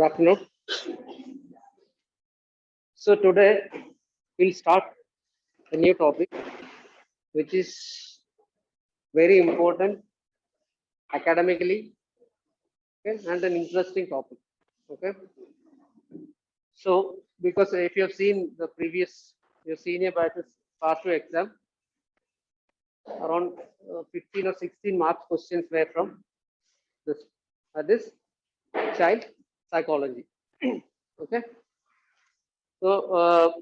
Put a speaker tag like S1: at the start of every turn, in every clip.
S1: Good afternoon. So today we'll start a new topic, which is very important academically, okay, and an interesting topic. Okay. So because if you have seen the previous your senior batches part 2 exam, around 15 or 16 marks questions were from this child psychology. Okay. So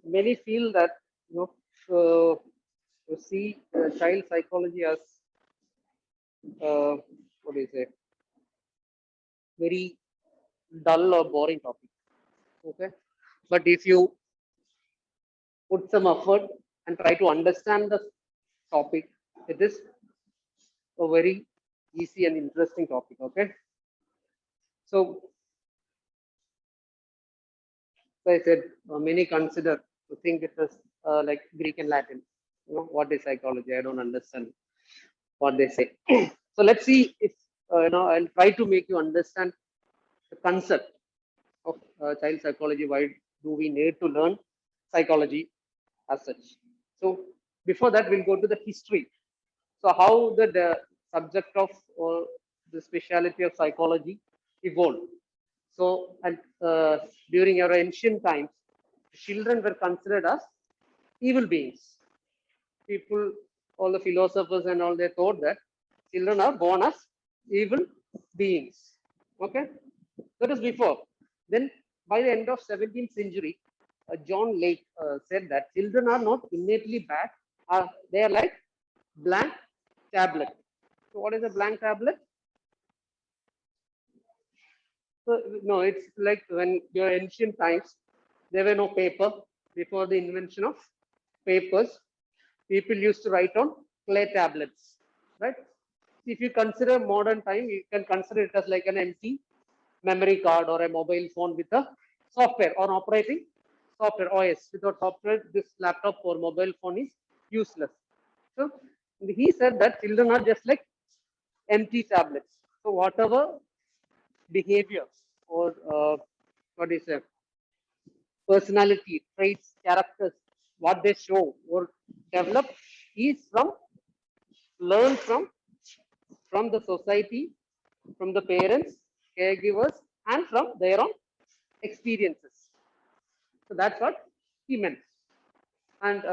S1: many feel that you see child psychology as what do you say, very dull or boring topic. Okay, but if you put some effort and try to understand the topic, it is a very easy and interesting topic. Okay, so as I said, many consider to think it is like Greek and Latin. What is psychology? I don't understand what they say. So let's see if I'll try to make you understand the concept of child psychology. Why do we need to learn psychology as such? So before that, we'll go to the history. So how the subject of or the speciality of psychology evolved. So and during our ancient times, children were considered as evil beings. People, all the philosophers and all, they thought that children are born as evil beings. Okay, that is before. Then by the end of 17th century, John Lake said that children are not innately bad. They are like blank tablet. So what is a blank tablet? So no, it's like when your ancient times, there were no paper. Before the invention of papers, people used to write on clay tablets, right? If you consider modern time, you can consider it as like an empty memory card or a mobile phone with a software or operating software OS. Without software, this laptop or mobile phone is useless. So he said that children are just like empty tablets. So whatever behavior or what is it, personality, traits, characters, what they show or develop is learned from the society, from the parents, caregivers, and from their own experiences. So that's what he meant. And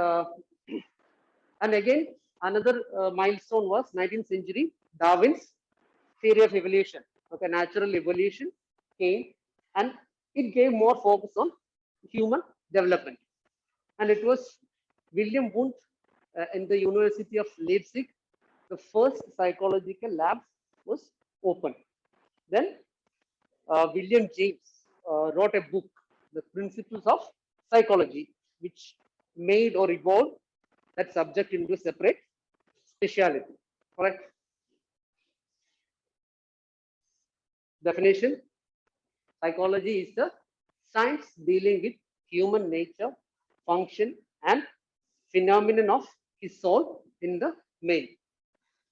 S1: and again, another milestone was 19th century Darwin's theory of evolution. Okay, natural evolution came, and it gave more focus on human development. And it was William Wundt in the University of Leipzig, the first psychological lab was opened. Then William James wrote a book, The Principles of Psychology, which made or evolved that subject into a separate speciality. Correct? Definition: psychology is the science dealing with human nature, function, and phenomenon of his soul in the main.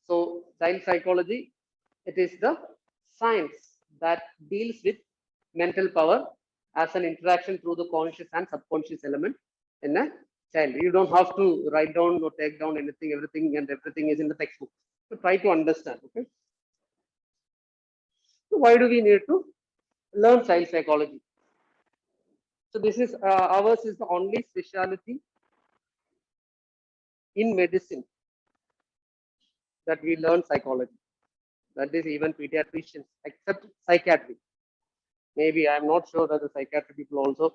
S1: So, child psychology, it is the science that deals with mental power as an interaction through the conscious and subconscious element in a child. You don't have to write down or take down anything, everything is in the textbook. So try to understand. Okay. So why do we need to learn child psychology? So this is ours is the only specialty in medicine that we learn psychology. That is even pediatricians, except psychiatry. Maybe I'm not sure that the psychiatry people also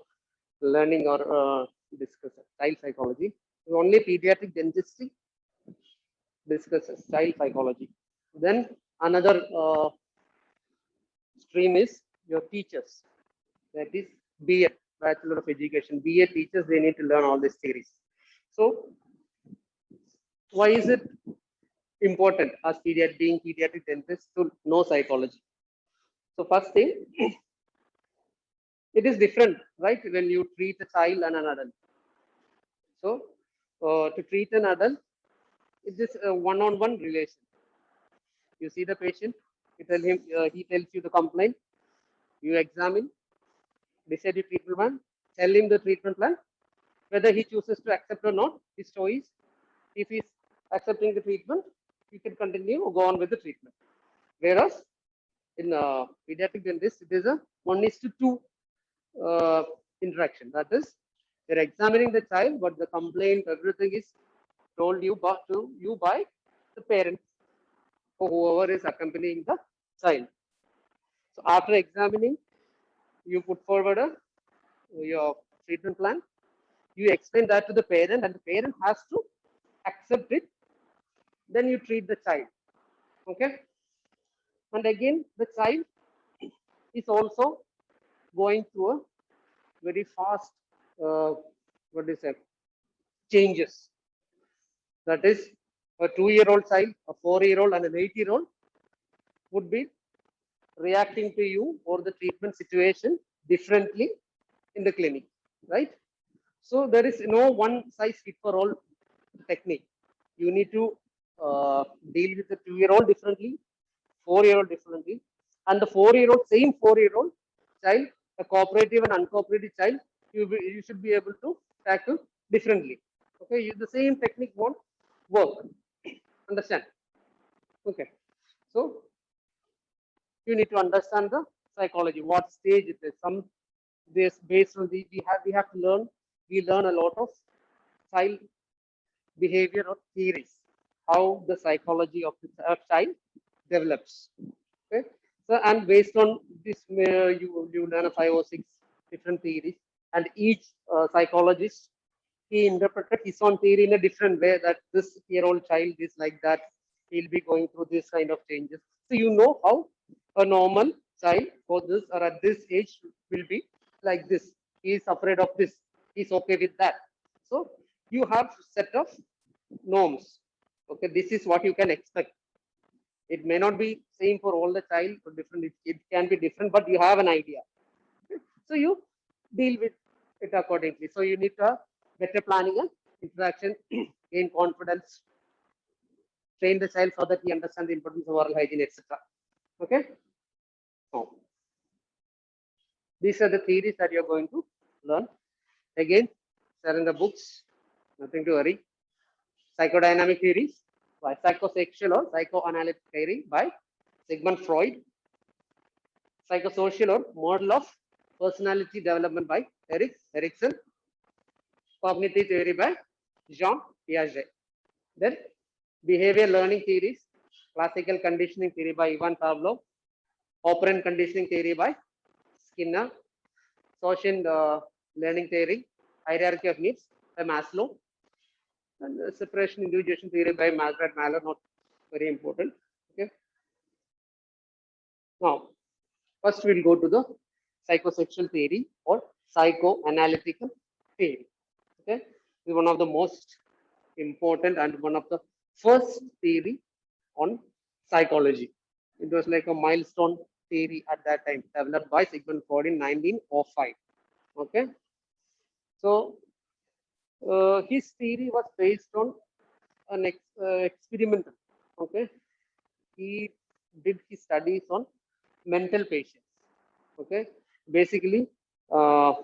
S1: learning or discuss child psychology. Only pediatric dentistry discusses child psychology. Then another stream is your teachers. That is B.Ed, Bachelor of Education. B.Ed teachers, they need to learn all these theories. So why is it important as being pediatric dentists to know psychology? So first thing, it is different, right? When you treat a child and an adult. So to treat an adult, it is a one-on-one relation. You see the patient, You tell him, he tells you the complaint. You examine, decide the treatment plan, tell him the treatment plan. Whether he chooses to accept or not, his choice. If he's accepting the treatment, he can continue or go on with the treatment. Whereas in pediatric dentist, it is a 1:2 interaction. That is, they're examining the child, but the complaint, everything is told you by the parents or whoever is accompanying the child. So after examining, you put forward your treatment plan. You explain that to the parent, and the parent has to accept it. Then you treat the child. Okay. And again, the child is also going through a very fast, what is it, changes. That is, a 2-year-old child, a 4-year-old, and an 8-year-old would be reacting to you or the treatment situation differently in the clinic, right? So there is no one size fit for all technique. You need to deal with the 2-year-old differently, 4-year-old differently, and the 4-year-old, same 4-year-old child, a cooperative and uncooperative child, you should be able to tackle differently. Okay, the same technique won't work. Understand? Okay, so you need to understand the psychology, what stage it is. Some this based on the we have to learn. We learn a lot of child behavior or theories, how the psychology of the child develops. Okay, so and based on this, you learn a 5 or 6 different theories, and each psychologist, he interpreted his own theory in a different way. That this year-old child is like that, he'll be going through this kind of changes. So you know how a normal child for this or at this age will be like this. He is afraid of this. He's okay with that. So you have set of norms. Okay, this is what you can expect. It may not be same for all the child or different. It can be different, but you have an idea. Okay? So you deal with it accordingly. So you need to better planning and interaction, gain confidence, train the child so that he understands the importance of oral hygiene, etc. Okay. So these are the theories that you're going to learn. Again, they're in the books. Nothing to worry. Psychodynamic theories by psychosexual or psychoanalytic theory by Sigmund Freud. Psychosocial or model of personality development by Erikson. Cognitive theory by Jean Piaget. Then behavior learning theories, classical conditioning theory by Ivan Pavlov, operant conditioning theory by Skinner, social learning theory, hierarchy of needs by Maslow, and separation individuation theory by Margaret Mahler, not very important. Okay. Now, first we'll go to the psychosexual theory or psychoanalytical theory. Okay, this is one of the most important and one of the first theory on psychology. It was like a milestone theory at that time, developed by Sigmund Freud in 1905. Okay, so his theory was based on an experiment. Okay, he did his studies on mental patients. Okay, basically, a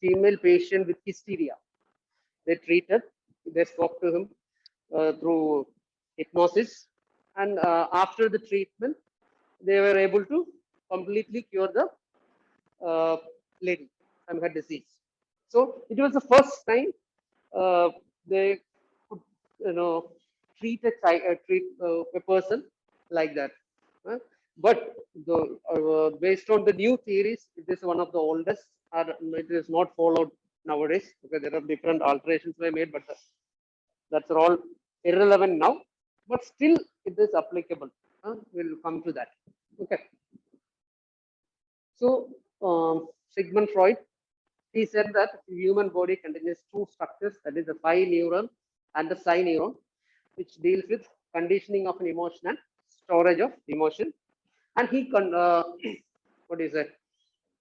S1: female patient with hysteria. They treated, they spoke to him through hypnosis, and after the treatment, they were able to completely cure the lady from her disease. So it was the first time they could, treat a person like that. But based on the new theories, it is one of the oldest, and it is not followed nowadays because there are different alterations were made, but that's all irrelevant now. But still, it is applicable. We'll come to that. Okay. So Sigmund Freud, he said that the human body contains 2 structures, that is the phi neuron and the psi neuron, which deals with conditioning of an emotion and storage of emotion. And he what is it?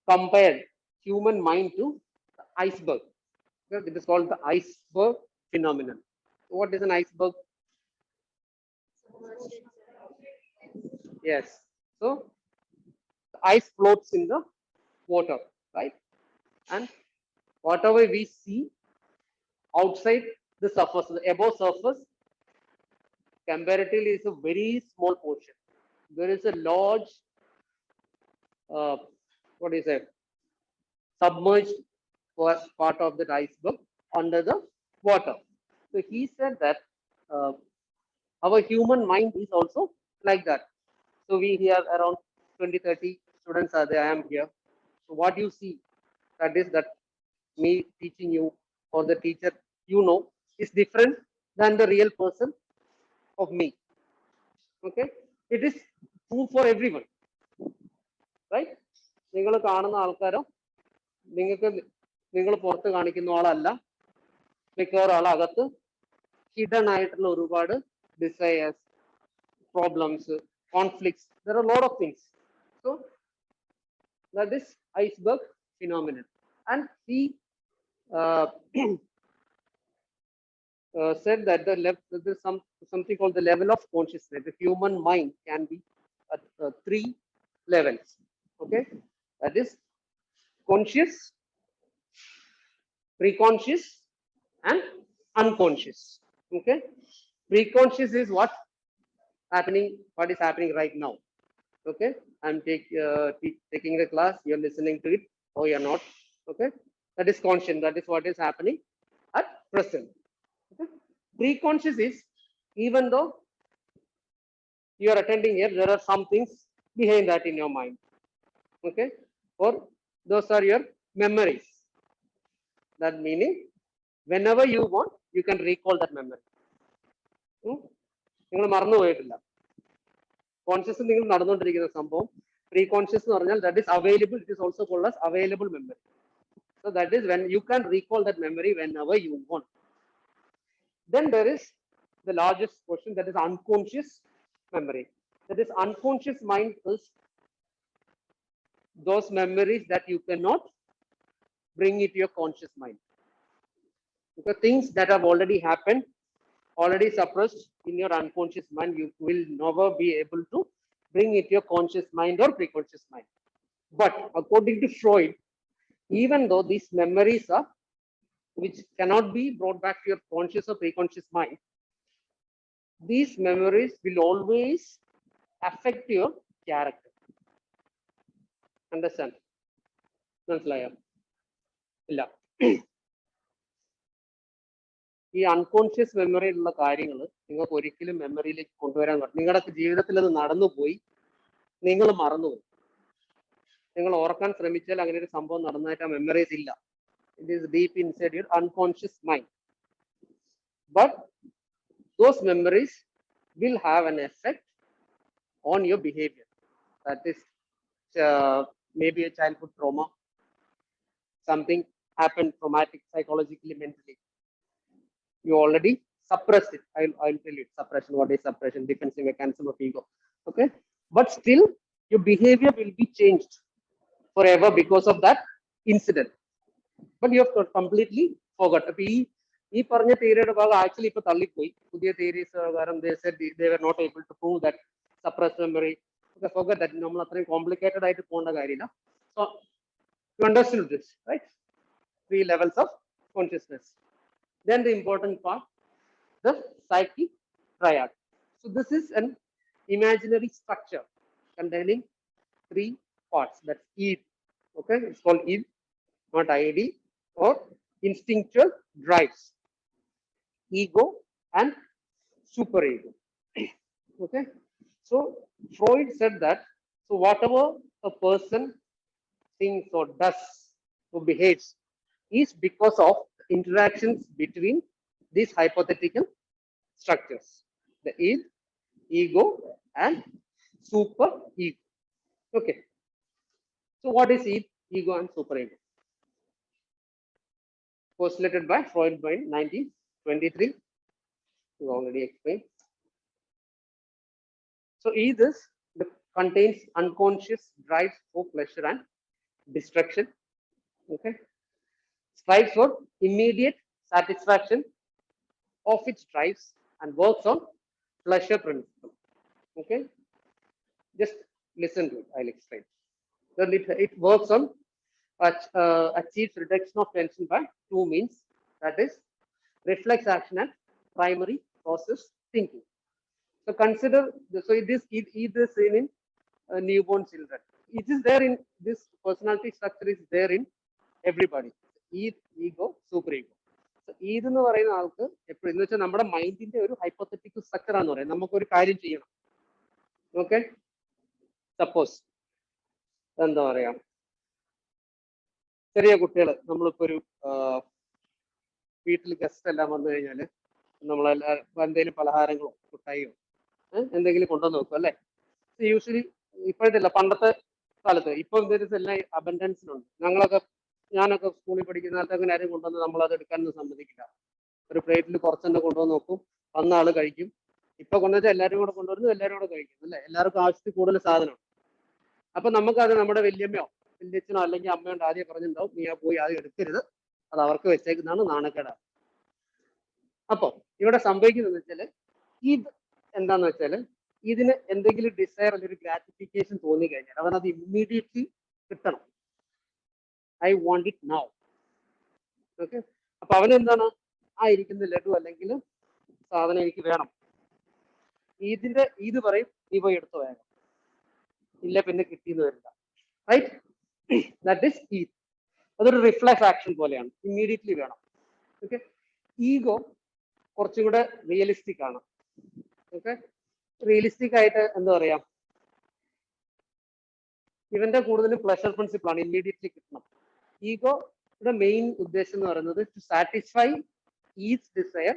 S1: Compared human mind to the iceberg. It is called the iceberg phenomenon. What is an iceberg? Yes. So the ice floats in the water, right? And whatever we see outside the surface, the above surface, comparatively is a very small portion. There is a large, uh, what is it, submerged part of that iceberg under the water. So he said that uh, our human mind is also like that. So we have around 20, 30 students are there. I am here. So what you see, that is that me teaching you or the teacher you know is different than the real person of me. Okay, it is true for everyone, right? നിങ്ങൾ കാണുന്ന ആൾക്കാരോ നിങ്ങൾക്ക് നിങ്ങൾ പുറത്ത് കാണിക്കുന്ന ആളല്ല, മിക്കവാറും ആളകത്ത് hidden ആയിട്ടുള്ള ഒരുപാട് desires, problems, conflicts. There are a lot of things. So that is iceberg phenomenon. And he uh, said that there's something called the level of consciousness. The human mind can be at three levels. Okay, that is conscious, preconscious, and unconscious. Okay, preconscious is what is happening right now. Okay, I'm taking the class, you're listening to it or you're not. Okay, that is conscious, that is what is happening at present. Okay? Preconscious is, even though you are attending here, there are some things behind that in your mind. Okay, or those are your memories. That meaning whenever you want you can recall that memory. നിങ്ങൾ മറന്നു പോയിട്ടില്ല. Conscious നിങ്ങൾ നടന്നുകൊണ്ടിരിക്കുന്ന സംഭവം, pre conscious എന്ന് പറഞ്ഞാൽ that is available, it is also called as available memory. So that is when you can recall that memory whenever you want. Then there is the largest portion, that is unconscious memory. That is unconscious mind is those memories that you cannot bring into your conscious mind. Because things that have already happened, already suppressed in your unconscious mind, you will never be able to bring it your conscious mind or preconscious mind. But according to Freud, even though these memories are which cannot be brought back to your conscious or preconscious mind, these memories will always affect your character. Understand? മനസ്സിലായോ? ഇല്ല. ഈ unconscious മെമ്മറിയിലുള്ള കാര്യങ്ങൾ നിങ്ങൾക്ക് ഒരിക്കലും മെമ്മറിയിലേക്ക് കൊണ്ടുവരാൻ പറ്റും. നിങ്ങളുടെ ജീവിതത്തിൽ അത് നടന്നുപോയി, നിങ്ങൾ മറന്നുപോയി. നിങ്ങൾ ഓർക്കാൻ ശ്രമിച്ചാൽ അങ്ങനെ ഒരു സംഭവം നടന്നതായിട്ട് ആ മെമ്മറീസ് ഇല്ല. It is deep inside your unconscious mind. But those memories will have an effect on your behavior. That is maybe a childhood trauma, something happened traumatic psychologically, mentally. You already suppressed it. I'll tell you suppression. What is suppression? Defensive mechanism of ego. Okay, but still your behavior will be changed forever because of that incident. But you have completely forgot. ഈ പറഞ്ഞ തിയറിയുടെ ഭാഗം actually ഇപ്പൊ തള്ളിപ്പോയി. പുതിയ theories പ്രകാരം they were not able to prove that suppressed memory. Forget that. നമ്മൾ അത്രയും complicated ആയിട്ട് പോകേണ്ട കാര്യമില്ല. So you understood this, right? 3 levels of consciousness. Then the important part, the psychic triad. So this is an imaginary structure containing 3 parts. That's id. Okay, it's called id, not id, or instinctual drives, ego and superego. Okay, so Freud said that, so whatever a person thinks or does or behaves is because of interactions between these hypothetical structures, the id, ego and super ego. Okay, so what is id, ego and superego? Postulated by Freud by 1923. We already explained. So id is contains unconscious drives for pleasure and destruction. Okay, strives for immediate satisfaction of its drives and works on pleasure principle. Okay, Just listen to it. I'll explain. Then it works on achieves reduction of tension by two means. That is reflex action and primary process thinking. So consider, so this either seen in newborn children. It is there in this personality structure is there in everybody. Ego, super ego. So ഇതെന്ന് പറയുന്ന ആൾക്ക് എപ്പോഴും എന്ന് വെച്ചാൽ നമ്മുടെ മൈൻഡിന്റെ ഒരു hypothetical structure ആണെന്ന് പറയാം. നമുക്കൊരു കാര്യം ചെയ്യണം. ഓക്കെ, സപ്പോസ് എന്താ പറയാ, ചെറിയ കുട്ടികൾ നമ്മളിപ്പോ ഒരു വീട്ടിൽ ഗസ്റ്റ് എല്ലാം വന്നു കഴിഞ്ഞാൽ നമ്മളെല്ലാം എന്തെങ്കിലും പലഹാരങ്ങളോ കുട്ടായിയോ എന്തെങ്കിലും കൊണ്ടുവന്ന് നോക്കും അല്ലേ. യൂഷ്വലി ഇപ്പോഴത്തെ അല്ല, പണ്ടത്തെ കാലത്ത് ഇപ്പൊ എന്തെങ്കിലും എല്ലാം അബൻഡൻസിലുണ്ട്. ഞാനൊക്കെ സ്കൂളിൽ പഠിക്കുന്ന കാലത്ത് അങ്ങനെ ആരും കൊണ്ടുവന്ന് നമ്മളത് എടുക്കാനൊന്നും സമ്മതിക്കില്ല. ഒരു പ്ലേറ്റിൽ കുറച്ചെന്നെ കൊണ്ടുവന്ന് നോക്കും, വന്ന ആള് കഴിക്കും. ഇപ്പൊ കൊണ്ടുവച്ചാൽ എല്ലാവരും കൂടെ കൊണ്ടുവരുന്നു, എല്ലാവരും കൂടെ കഴിക്കും അല്ലേ. എല്ലാവർക്കും ആവശ്യത്തിൽ കൂടുതൽ സാധനം. അപ്പൊ നമുക്കത് നമ്മുടെ വല്യമ്മയോ വല്യച്ഛനോ അല്ലെങ്കിൽ അമ്മയോ ആദ്യം പറഞ്ഞിട്ടുണ്ടാവും, നീ പോയി ആദ്യം എടുക്കരുത്, അത് അവർക്ക് വെച്ചേക്കുന്നതാണ്, നാണക്കേടാണ്. അപ്പൊ ഇവിടെ സംഭവിക്കുന്നതെന്ന് വെച്ചാല് ഇത് എന്താന്ന് വെച്ചാല് ഇതിന് എന്തെങ്കിലും ഡിസയർ അല്ലെങ്കിൽ ഗ്രാറ്റിഫിക്കേഷൻ തോന്നി കഴിഞ്ഞാൽ അവനത് ഇമ്മീഡിയറ്റ്ലി കിട്ടണം. I want it now. Okay, അപ്പൊ അവനെന്താണ്, ആ ഇരിക്കുന്ന ലഡു അല്ലെങ്കിൽ സാധനം എനിക്ക് വേണം. ഇത് പറയും, നീ പോയി എടുത്തു വേണം, ഇല്ല പിന്നെ കിട്ടിയെന്ന് വരില്ല. Right, that is it. അതൊരു റിഫ്ലെക്സ് ആക്ഷൻ പോലെയാണ്, ഇമ്മീഡിയറ്റ്ലി വേണം. ഓക്കെ, ഈഗോ കുറച്ചും കൂടെ റിയലിസ്റ്റിക് ആണ്. ഓക്കെ, റിയലിസ്റ്റിക് ആയിട്ട് എന്താ പറയാ, ഇവന്റെ കൂടുതലും പ്ലഷർ പ്രിൻസിപ്പിൾ ആണ്, ഇമ്മീഡിയറ്റ്ലി കിട്ടണം. ഈഗോയുടെ മെയിൻ ഉദ്ദേശം എന്ന് പറയുന്നത് to satisfy each desire,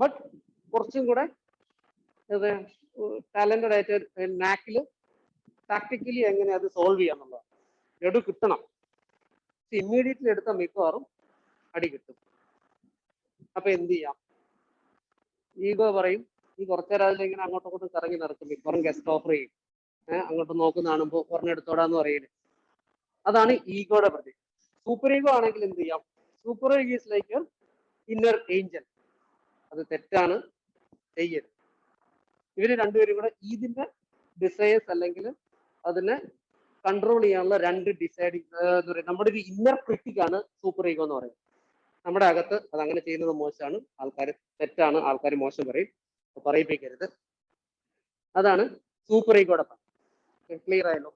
S1: but കുറച്ചും കൂടെ ടാലന്റഡ് ആയിട്ട് നാക്കില് ടാക്ടിക്കലി എങ്ങനെ അത് സോൾവ് ചെയ്യാന്നുള്ളതാണ്. ലഡു കിട്ടണം, ഇമ്മീഡിയറ്റ്ലി എടുത്ത മിക്കവാറും അടി കിട്ടും. അപ്പൊ എന്ത് ചെയ്യാം, ഈഗോ പറയും, ഈ കുറച്ചേരം അതിലിങ്ങനെ അങ്ങോട്ടും ഇങ്ങോട്ടും കറങ്ങി നടക്കും, മിക്കവാറും ഗസ്റ്റ് ഓഫർ ചെയ്യും, അങ്ങോട്ട് നോക്കുന്ന കാണുമ്പോൾ പറഞ്ഞെടുത്തോടാന്ന് പറയല്. അതാണ് ഈഗോയുടെ പ്രതി. സൂപ്പർ ഈഗോ ആണെങ്കിൽ എന്ത് ചെയ്യാം, super ego is like inner Angel. അത് തെറ്റാണ്, ചെയ്യരുത്. ഇവര് രണ്ടുപേരും കൂടെ ഇതിന്റെ ഡിസയേഴ്സ് അല്ലെങ്കിൽ അതിനെ കൺട്രോൾ ചെയ്യാനുള്ള രണ്ട് ഡിസൈഡിങ് എന്താ പറയുക, നമ്മുടെ ഒരു ഇന്നർ ക്രിറ്റിക്കാണ് സൂപ്പർ ഈഗോ എന്ന് പറയുന്നത്. നമ്മുടെ അകത്ത് അത് അങ്ങനെ ചെയ്യുന്നത് മോശമാണ്, ആൾക്കാർ തെറ്റാണ്, ആൾക്കാർ മോശം പറയും, പറയിപ്പിക്കരുത്. അതാണ് സൂപ്പർ ഈഗോയുടെ പണി. ക്ലിയർ ആയല്ലോ?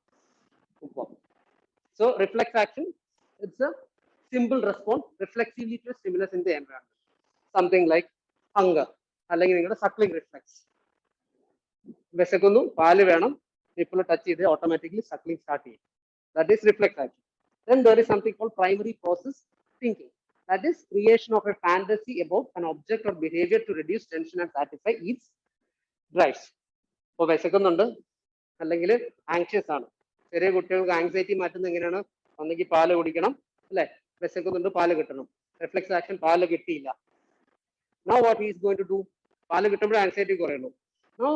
S1: So reflex action, it's a simple response reflexively to stimulus in the environment. Something like hunger, അല്ലെങ്കിൽ നിങ്ങളുടെ സക്ലിംഗ് റിഫ്ലെക്സ്. വിശക്കുന്നു, പാല് വേണം, ഇപ്പോൾ ടച്ച് ചെയ്ത് ഓട്ടോമാറ്റിക്കലി സക്ലിംഗ് സ്റ്റാർട്ട് ചെയ്യും. That is reflex action. Then there is something called primary process thinking. That is creation of a fantasy about an object or behavior to reduce tension and satisfy its drives. ഇപ്പൊ വിശക്കുന്നുണ്ട് അല്ലെങ്കിൽ anxious ആണ്. ചെറിയ കുട്ടികൾക്ക് anxiety മാറ്റുന്നത് എങ്ങനെയാണ്, ഒന്നെങ്കിൽ പാല് കുടിക്കണം അല്ലെ, വിശക്കുന്നുണ്ട് പാല് കിട്ടണം. റിഫ്ലെക്സ് ആക്ഷൻ, പാല് കിട്ടിയില്ല. Now what he is going to do, പാല് കിട്ടുമ്പോൾ anxiety കുറയുള്ളൂ. Now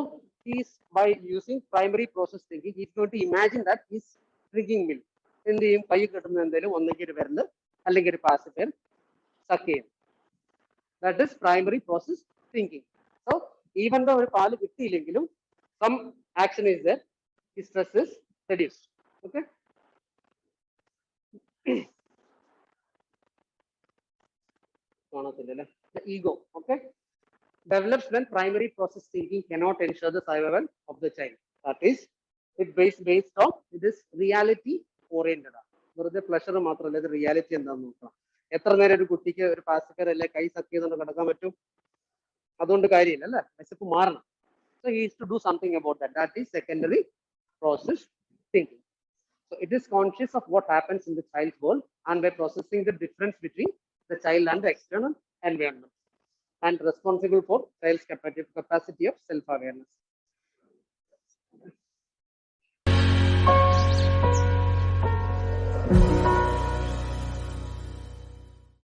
S1: he is, by using primary process thinking, he is going to imagine that he is drinking milk. എന്ത് ചെയ്യും, കൈ കിട്ടുന്ന എന്തെങ്കിലും ഒന്നെങ്കിൽ ഒരു വിരല് അല്ലെങ്കിൽ ഒരു പാസിഫയർ സക്ക് ചെയ്യും. That is primary process thinking. So even though ഒരു പാല് കിട്ടിയില്ലെങ്കിലും സം ആക്ഷൻ ഈസ് ദർ, ഈ സ്ട്രെസ് ഇസ് റെഡ്യൂസ്ഡ്. ഓക്കെ, കാണത്തില്ലല്ലേ. Ego okay develops when primary process thinking cannot ensure the survival of the child. That is, it based on this reality oriented ആണ്. വെറുതെ pleasure മാത്രമല്ല, ഇത് reality എന്താണെന്ന് നോക്കണം. എത്ര നേരം ഒരു കുട്ടിക്ക് ഒരു പാസിഫയർ അല്ലെ കൈ സക്ക് ചെയ്തുകൊണ്ട് കിടക്കാൻ പറ്റും? അതുകൊണ്ട് കാര്യമില്ല അല്ലെ, വിശപ്പ് മാറണം. So he is to do something about that. That is secondary process thinking. So it is conscious of what happens in the child's world and by processing the difference between the child and the external environment, and responsible for child's capacity of self-awareness.